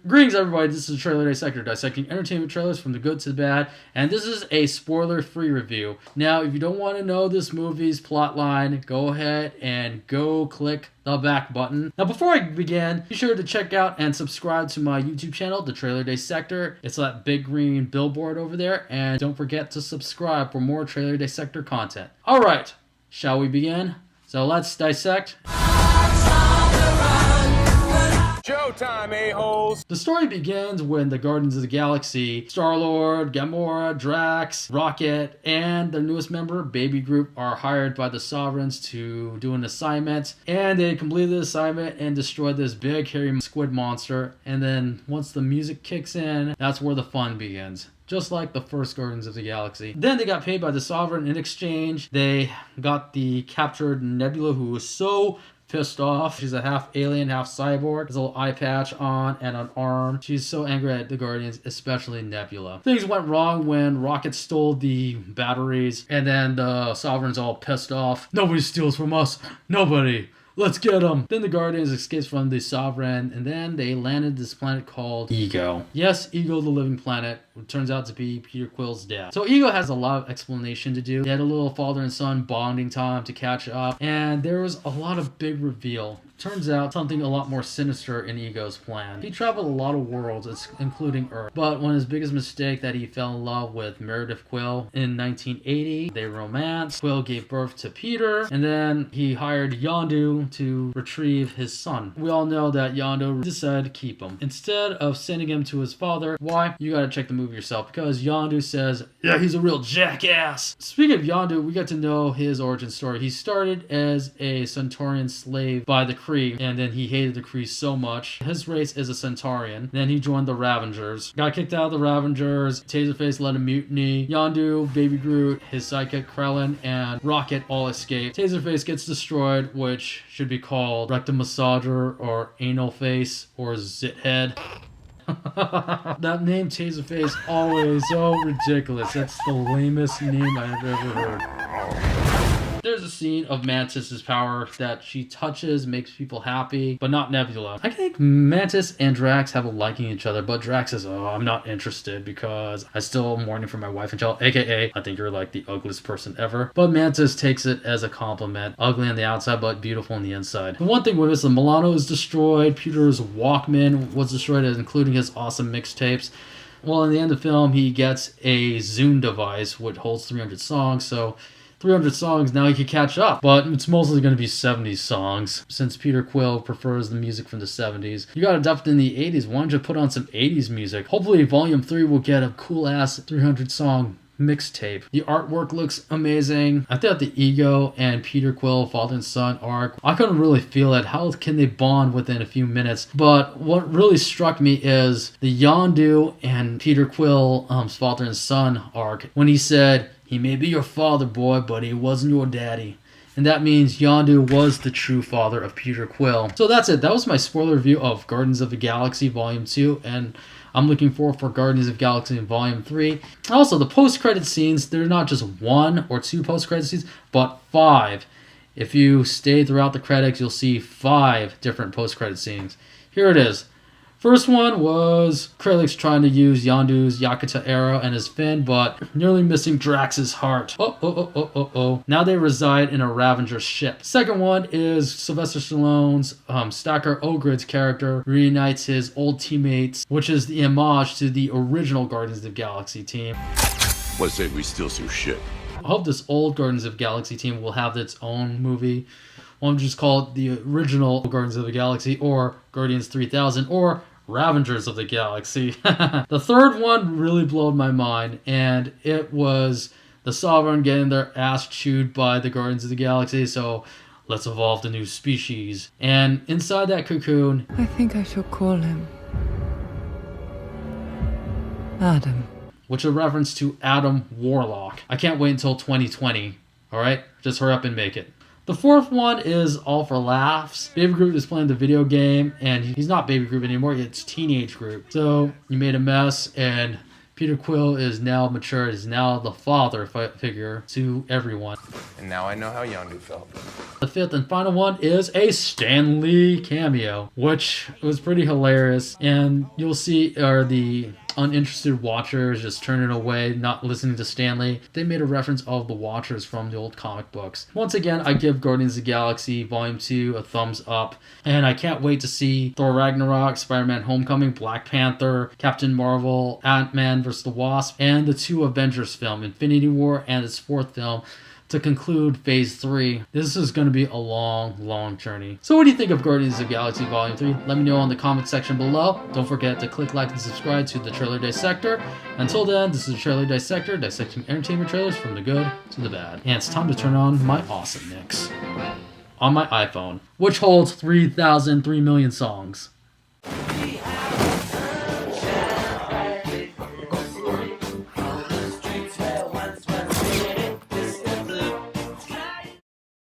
Greetings everybody, this is Trailer Dissector, dissecting entertainment trailers from the good to the bad, and this is a spoiler-free review. Now, if you don't want to know this movie's plotline, go ahead and go click the back button. Now, before I begin, be sure to check out and subscribe to my YouTube channel, The Trailer Dissector. It's that big green billboard over there, and don't forget to subscribe for more Trailer Dissector content. Alright, shall we begin? So let's dissect. Showtime, a-holes! The story begins when the Guardians of the Galaxy, Star-Lord, Gamora, Drax, Rocket, and their newest member, Baby Groot, are hired by the Sovereigns to do an assignment. And they complete the assignment and destroy this big hairy squid monster. And then once the music kicks in, that's where the fun begins. Just like the first Guardians of the Galaxy. Then they got paid by the Sovereign. In exchange, they got the captured Nebula, who was so pissed off. She's a half alien, half cyborg. There's a little eye patch on and an arm. She's so angry at the Guardians, especially Nebula. Things went wrong when Rocket stole the batteries, and then the Sovereign's all pissed off. Nobody steals from us. Nobody. Let's get them. Then the Guardians escapes from the Sovereign, and then they landed this planet called Ego. Yes, Ego, the living planet. It turns out to be Peter Quill's dad. So Ego has a lot of explanation to do. They had a little father and son bonding time to catch up, and there was a lot of big reveal. Turns out something a lot more sinister in Ego's plan. He traveled a lot of worlds, including Earth. But one of his biggest mistakes that he fell in love with Meredith Quill in 1980. They romanced. Quill gave birth to Peter, and then he hired Yondu to retrieve his son. We all know that Yondu decided to keep him instead of sending him to his father. Why? You gotta check the movie yourself, because Yondu says, yeah, he's a real jackass. Speaking of Yondu, we get to know his origin story. He started as a Centaurian slave by the Kree, and then he hated the Kree so much. His race is a Centaurian. Then he joined the Ravengers. Got kicked out of the Ravengers. Taserface led a mutiny. Yondu, Baby Groot, his sidekick Krellin, and Rocket all escape. Taserface gets destroyed, which should be called Rectum Massager or Anal Face or Zit Head. That name Taserface always so ridiculous. That's the lamest name I've ever heard. There's a scene of Mantis's power that she touches, makes people happy, but not Nebula. I think Mantis and Drax have a liking each other, but Drax says, oh, I'm not interested because I still am mourning for my wife and child, aka I think you're like the ugliest person ever. But Mantis takes it as a compliment. Ugly on the outside, but beautiful on the inside. The one thing with this, the Milano is destroyed, Peter's Walkman was destroyed, including his awesome mixtapes. Well, in the end of the film, he gets a Zune device, which holds 300 songs, so 300 songs, now he can catch up. But it's mostly going to be 70s songs, since Peter Quill prefers the music from the 70s. You got adopted in the 80s, why don't you put on some 80s music? Hopefully Volume 3 will get a cool-ass 300-song mixtape. The artwork looks amazing. I thought the Ego and Peter Quill father and son arc, I couldn't really feel it. How can they bond within a few minutes? But what really struck me is the Yondu and Peter Quill father and son arc, when he said, he may be your father, boy, but he wasn't your daddy. And that means Yondu was the true father of Peter Quill. So that's it. That was my spoiler review of Guardians of the Galaxy Volume 2. And I'm looking forward for Guardians of the Galaxy in Volume 3. Also, the post-credit scenes, they're not just 1 or 2 post-credit scenes, but 5. If you stay throughout the credits, you'll see 5 different post-credit scenes. Here it is. First one was Krellix trying to use Yondu's Yakuza arrow and his fin, but nearly missing Drax's heart. Oh. Now they reside in a Ravenger ship. Second one is Sylvester Stallone's Stacker Ogred's character reunites his old teammates, which is the homage to the original Guardians of the Galaxy team. Let's say we steal some shit. I hope this old Guardians of the Galaxy team will have its own movie. One just call it the original Guardians of the Galaxy, or Guardians 3000, or Ravengers of the Galaxy. The third one really blew my mind, and it was the Sovereign getting their ass chewed by the Guardians of the Galaxy, so let's evolve the new species. And inside that cocoon, I think I shall call him Adam. which is a reference to Adam Warlock. I can't wait until 2020, alright? Just hurry up and make it. The fourth one is all for laughs. Baby Groot is playing the video game, and he's not Baby Groot anymore, it's Teenage Groot. So, you made a mess, and Peter Quill is now mature, is now the father figure to everyone. And now I know how Yondu felt. The fifth and final one is a Stan Lee cameo, which was pretty hilarious. And you'll see the uninterested watchers just turning away, not listening to Stanley. They made a reference of the Watchers from the old comic books. Once again, I give Guardians of the Galaxy Volume 2 a thumbs up, and I can't wait to see Thor Ragnarok, Spider-Man Homecoming, Black Panther, Captain Marvel, Ant-Man vs. the Wasp, and the 2 Avengers film, Infinity War and its 4th film, to conclude Phase 3. This is going to be a long, long journey. So what do you think of Guardians of the Galaxy Volume 3? Let me know in the comment section below. Don't forget to click like and subscribe to the Trailer Dissector. Until then, this is the Trailer Dissector, dissecting entertainment trailers from the good to the bad. And it's time to turn on my awesome mix on my iPhone, which holds 3,003 million songs.